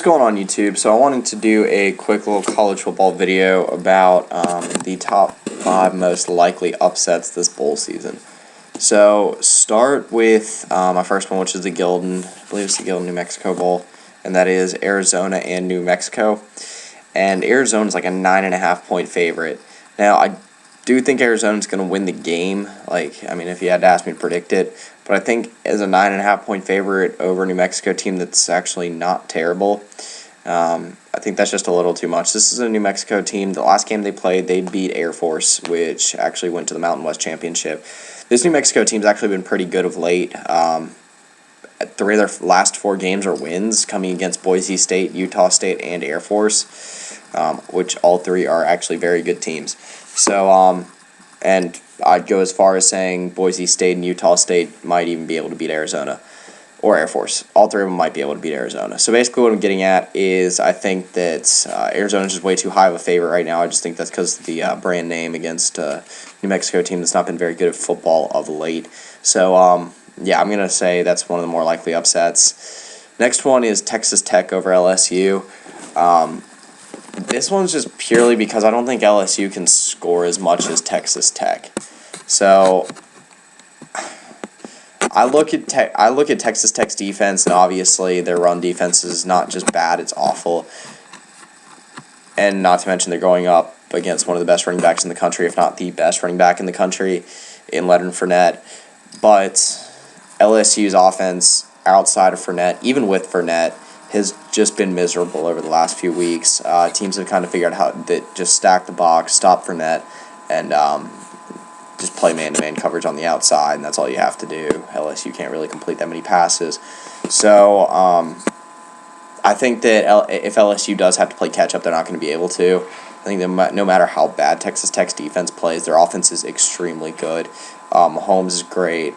What's going on YouTube? So I wanted to do a quick little college football video about the top 5 most likely upsets this bowl season. So start with my first one, which is the Gildan, I believe it's the Gildan, New Mexico Bowl, and that is Arizona and New Mexico. And Arizona is like a 9.5 point favorite. Now I do think Arizona's going to win the game. If you had to ask me to predict it, but I think as a 9.5 point favorite over a New Mexico team that's actually not terrible, I think that's just a little too much. This is a New Mexico team. The last game they played, they beat Air Force, which actually went to the Mountain West Championship. This New Mexico team's actually been pretty good of late. 3 of their last 4 games are wins, coming against Boise State, Utah State, and Air Force, which all 3 are actually very good teams. So, and I'd go as far as saying Boise State and Utah State might even be able to beat Arizona or Air Force. All 3 of them might be able to beat Arizona. So basically what I'm getting at is I think that Arizona's just way too high of a favorite right now. I just think that's because of the brand name against New Mexico team that's not been very good at football of late. So, yeah, I'm going to say that's one of the more likely upsets. Next one is Texas Tech over LSU. This one's just purely because I don't think LSU can score as much as Texas Tech. So I look at Texas Tech's defense, and obviously their run defense is not just bad, it's awful. And not to mention they're going up against one of the best running backs in the country, if not the best running back in the country, in Leonard Fournette. But LSU's offense outside of Fournette, even with Fournette, has just been miserable over the last few weeks. Teams have kind of figured out how to just stack the box, stop Fournette, and just play man-to-man coverage on the outside, and that's all you have to do. LSU can't really complete that many passes. So I think that if LSU does have to play catch-up, they're not going to be able to. I think that no matter how bad Texas Tech's defense plays, their offense is extremely good. Mahomes is great.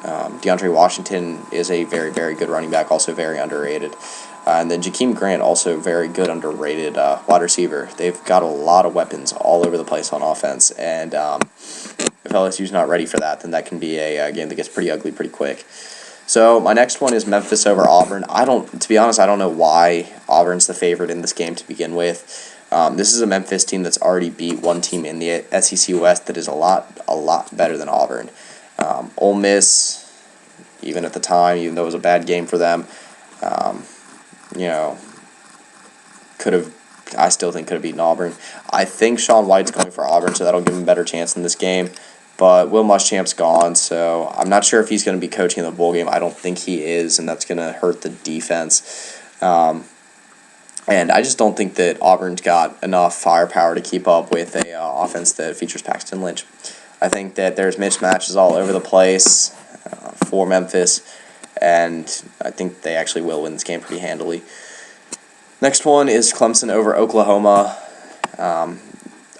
DeAndre Washington is a very, very good running back, also very underrated. And then Jakeem Grant, also very good, underrated wide receiver. They've got a lot of weapons all over the place on offense, and if LSU's not ready for that, then that can be a game that gets pretty ugly pretty quick. So my next one is Memphis over Auburn. To be honest, I don't know why Auburn's the favorite in this game to begin with. This is a Memphis team that's already beat one team in the SEC West that is a lot better than Auburn. Ole Miss, even at the time, even though it was a bad game for them, I still think could have beaten Auburn. I think Sean White's going for Auburn, so that'll give him a better chance in this game. But Will Muschamp's gone, so I'm not sure if he's going to be coaching in the bowl game. I don't think he is, and that's going to hurt the defense. And I just don't think that Auburn's got enough firepower to keep up with a offense that features Paxton Lynch. I think that there's mismatches all over the place for Memphis, and I think they actually will win this game pretty handily. Next one is Clemson over Oklahoma.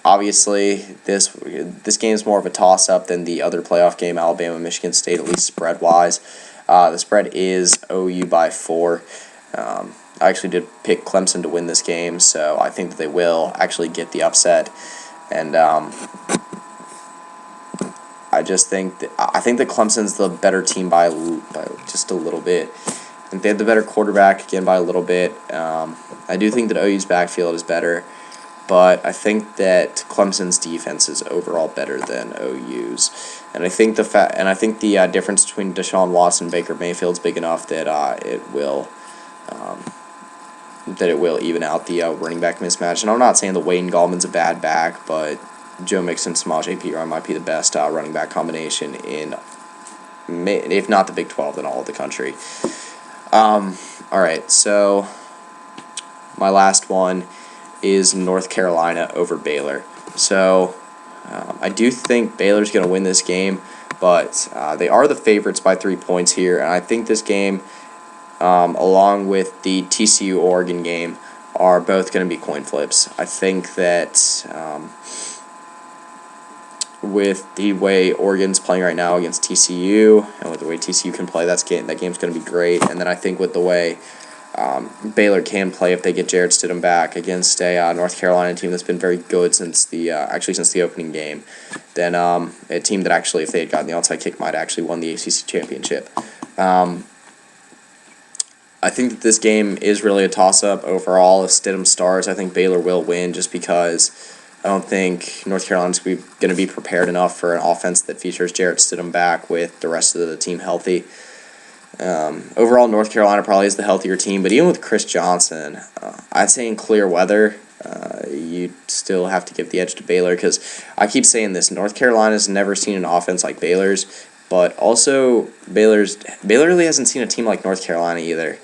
Obviously, this game is more of a toss-up than the other playoff game, Alabama-Michigan State, at least spread-wise. The spread is OU by 4. I actually did pick Clemson to win this game, so I think that they will actually get the upset. And I think that Clemson's the better team by just a little bit. I think they have the better quarterback, again, by a little bit. I do think that OU's backfield is better, but I think that Clemson's defense is overall better than OU's. And I think the difference between Deshaun Watson and Baker Mayfield's big enough that it will even out the running back mismatch. And I'm not saying that Wayne Gallman's a bad back, but Joe Mixon, Samaje Perine might be the best running back combination in, if not the Big 12, then all of the country. All right, so my last one is North Carolina over Baylor. So I do think Baylor's going to win this game, but they are the favorites by 3 points here, and I think this game, along with the TCU-Oregon game, are both going to be coin flips. I think that with the way Oregon's playing right now against TCU, and with the way TCU can play, that game's going to be great. And then I think with the way Baylor can play if they get Jarrett Stidham back against a North Carolina team that's been very good since the opening game, then a team that actually, if they had gotten the onside kick, might actually won the ACC championship. I think that this game is really a toss-up overall. If Stidham starts, I think Baylor will win just because I don't think North Carolina's going to be prepared enough for an offense that features Jarrett Stidham back with the rest of the team healthy. Overall, North Carolina probably is the healthier team, but even with Chris Johnson, I'd say in clear weather, you still have to give the edge to Baylor because I keep saying this, North Carolina's never seen an offense like Baylor's, but also Baylor really hasn't seen a team like North Carolina either.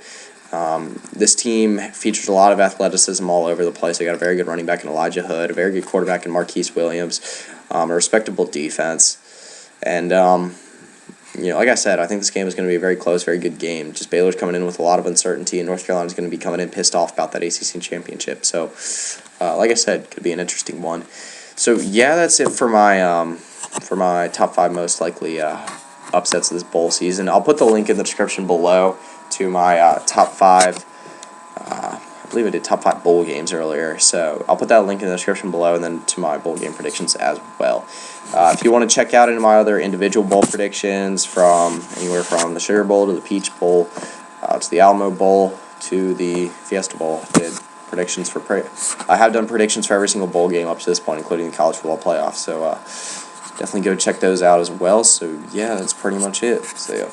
This team features a lot of athleticism all over the place. They got a very good running back in Elijah Hood, a very good quarterback in Marquise Williams, a respectable defense, and like I said, I think this game is going to be a very close, very good game. Just Baylor's coming in with a lot of uncertainty, and North Carolina's going to be coming in pissed off about that ACC championship. So, like I said, could be an interesting one. So yeah, that's it for my top 5 most likely upsets of this bowl season. I'll put the link in the description below to my top 5. I believe I did top 5 bowl games earlier, so I'll put that link in the description below, and then to my bowl game predictions as well. If you want to check out any of my other individual bowl predictions, from anywhere from the Sugar Bowl to the Peach Bowl, to the Alamo Bowl to the Fiesta Bowl, I have done predictions for every single bowl game up to this point, including the college football playoffs. So definitely go check those out as well. So yeah, that's pretty much it. So yeah.